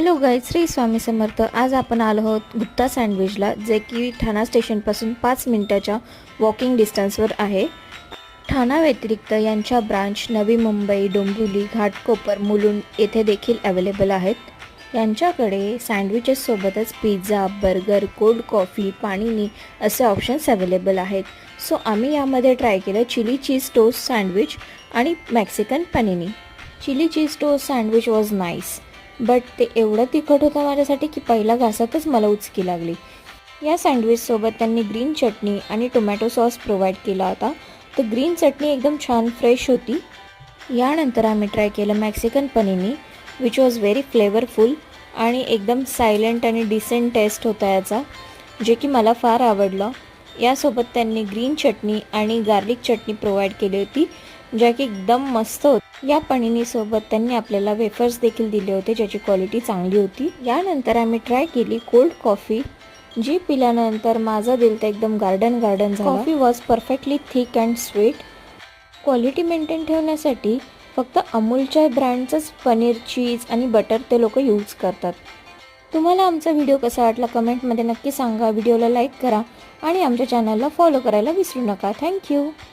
Hello guys, Shri Swami Samarth. आज आपण आलो आहोत गुप्ता सँडविचला, जे की ठाणा स्टेशनपासून 5 मिनिटाच्या वॉकिंग डिस्टन्सवर आहे। ठाणा व्यतिरिक्त यांच्या ब्रांच नवी मुंबई, डोंबिवली, घाटकोपर, मुलुंड येथे देखील अवेलेबल आहेत। यांच्याकडे सँडविचेस सोबतच पिझ्झा, बर्गर, कोल्ड कॉफी, पाणीनी असे ऑप्शन्स अवेलेबल आहेत। सो आम्ही यामध्ये ट्राय केलं चिली चीज टोस्ट सँडविच आणि Mexican panini. Chilli cheese toast sandwich was nice, but ते एवढं तिखट होतं माझ्यासाठी की पहिल्या घासातच मला उचकी लागली। या सँडविचसोबत त्यांनी ग्रीन चटणी आणि टोमॅटो सॉस प्रोव्हाइड केला होता। तर ग्रीन चटणी एकदम छान फ्रेश होती। यानंतर आम्ही ट्राय केलं Mexican panini, which was very flavourful आणि एकदम सायलेंट आणि डिसेंट टेस्ट होता याचा, जे की मला फार आवडलं। यासोबत त्यांनी ग्रीन चटणी आणि गार्लिक चटणी प्रोव्हाइड केली होती, ज्या की एकदम मस्त होती। या पनीनीसोबत त्यांनी आपल्याला वेफर्स देखील दिले होते, ज्याची क्वालिटी चांगली होती। यानंतर आम्ही ट्राय केली कोल्ड कॉफी, जी पिल्यानंतर माझा दिल तर एकदम गार्डन झाला। Coffee was perfectly thick and sweet. Quality maintain ठेवण्यासाठी फक्त अमूलच्या ब्रँडचंच पनीर, चीज आणि बटर ते लोक यूज करतात। तुम्हाला आमचा व्हिडिओ कसा वाटला कमेंटमध्ये नक्की सांगा। व्हिडिओला लाईक करा आणि आमच्या चॅनलला फॉलो करायला विसरू नका। थँक्यू।